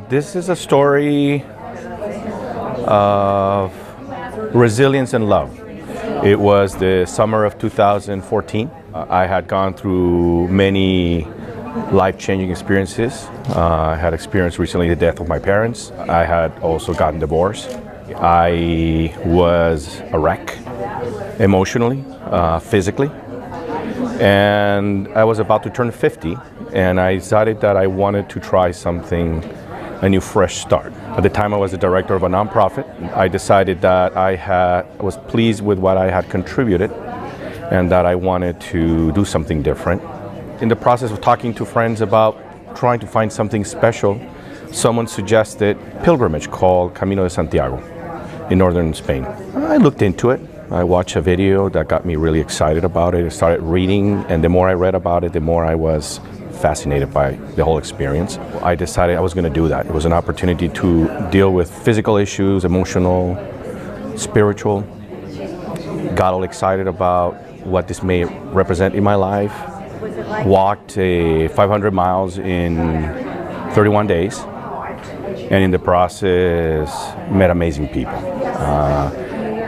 This is a story of resilience and love. It was the summer of 2014. I had gone through many life-changing experiences. I had experienced recently the death of my parents. I had also gotten divorced. I was a wreck emotionally, physically, and I was about to turn 50, and I decided that I wanted to try something, a new fresh start. At the time I was the director of a nonprofit. I decided that I was pleased with what I had contributed and that I wanted to do something different. In the process of talking to friends about trying to find something special, someone suggested a pilgrimage called Camino de Santiago in northern Spain. I looked into it. I watched a video that got me really excited about it. I started reading, and the more I read about it, the more I was fascinated by the whole experience. I decided I was going to do that. It was an opportunity to deal with physical issues, emotional, spiritual. Got all excited about what this may represent in my life. Walked 500 miles in 31 days, and in the process met amazing people.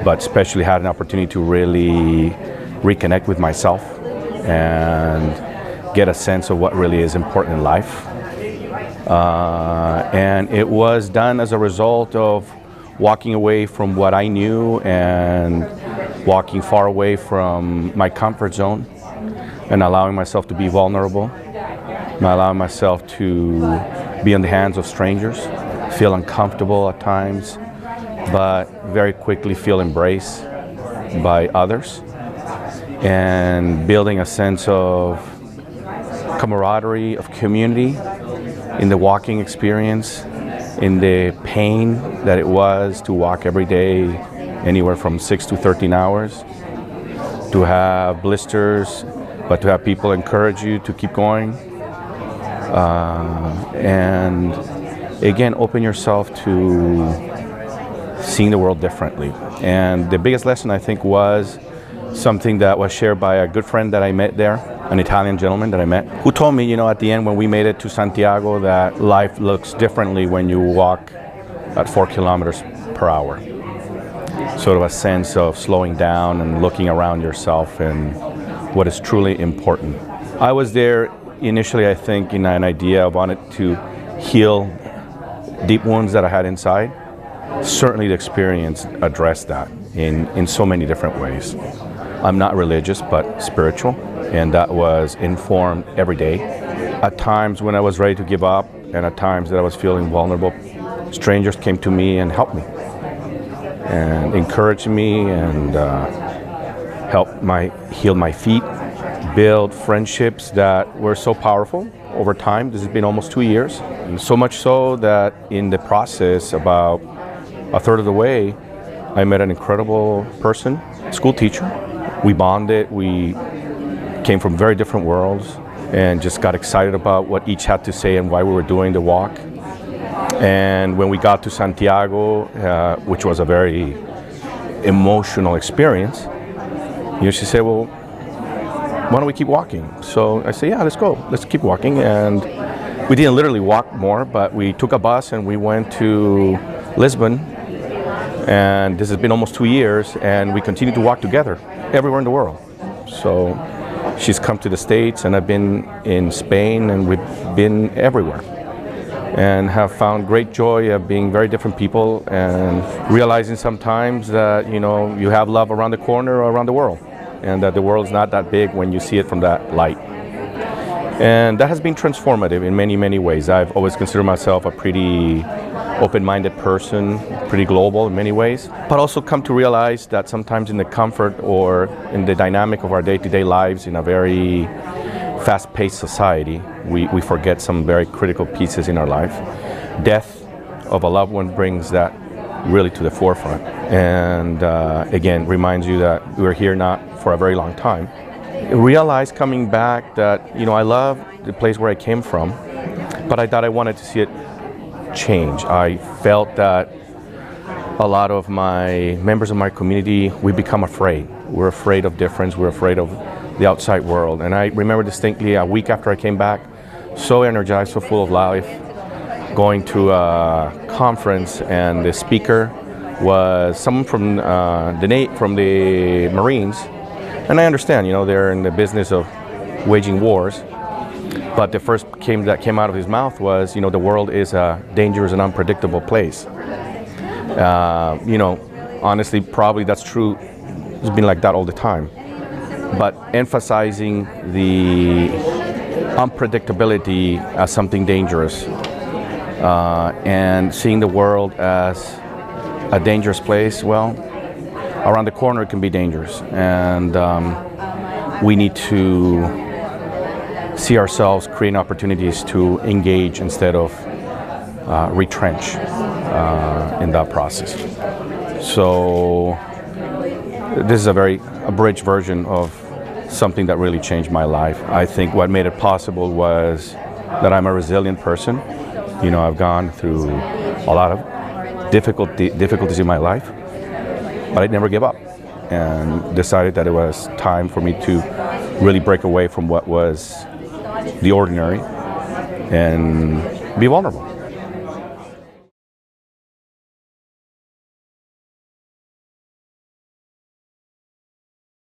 But especially had an opportunity to really reconnect with myself and get a sense of what really is important in life. And it was done as a result of walking away from what I knew and walking far away from my comfort zone and allowing myself to be vulnerable, allowing myself to be in the hands of strangers, feel uncomfortable at times, but very quickly feel embraced by others, and building a sense of camaraderie, of community in the walking experience, in the pain that it was to walk every day, anywhere from 6 to 13 hours, to have blisters, but to have people encourage you to keep going. And again, open yourself to seeing the world differently. And the biggest lesson, I think, was something that was shared by a good friend that I met there, an Italian gentleman that I met, who told me, at the end when we made it to Santiago, that life looks differently when you walk at 4 kilometers per hour. Sort of a sense of slowing down and looking around yourself and what is truly important. I was there initially, I think, in an idea I wanted to heal deep wounds that I had inside. Certainly the experience addressed that in so many different ways. I'm not religious, but spiritual, and that was informed every day. At times when I was ready to give up, and at times that I was feeling vulnerable, strangers came to me and helped me, and encouraged me, and helped heal my feet, build friendships that were so powerful over time. This has been almost 2 years, and so much so that in the process, about a third of the way, I met an incredible person, school teacher. We bonded, we came from very different worlds, and just got excited about what each had to say and why we were doing the walk. And when we got to Santiago, which was a very emotional experience, she said, well, why don't we keep walking? So I said, yeah, let's go, let's keep walking. And we didn't literally walk more, but we took a bus and we went to Lisbon. And this has been almost 2 years, and we continue to walk together everywhere in the world. So she's come to the States, and I've been in Spain, and we've been everywhere, and have found great joy of being very different people, and realizing sometimes that you have love around the corner or around the world, and that the world's not that big when you see it from that light. And that has been transformative in many, many ways. I've always considered myself a pretty open-minded person, pretty global in many ways, but also come to realize that sometimes in the comfort or in the dynamic of our day-to-day lives in a very fast-paced society, we forget some very critical pieces in our life. Death of a loved one brings that really to the forefront, and again, reminds you that we're here not for a very long time. I realized coming back that, I love the place where I came from, but I thought I wanted to see it change. I felt that a lot of my members of my community, we become afraid. We're afraid of difference. We're afraid of the outside world. And I remember distinctly a week after I came back, so energized, so full of life, going to a conference, and the speaker was someone from the Marines. And I understand, they're in the business of waging wars. But the first that came out of his mouth was, the world is a dangerous and unpredictable place. Honestly, probably that's true. It's been like that all the time. But emphasizing the unpredictability as something dangerous, and seeing the world as a dangerous place, well, around the corner it can be dangerous. And we need to see ourselves creating opportunities to engage instead of retrench in that process. So this is a very abridged version of something that really changed my life. I think what made it possible was that I'm a resilient person. I've gone through a lot of difficulties in my life, but I never give up, and decided that it was time for me to really break away from what was the ordinary and be vulnerable.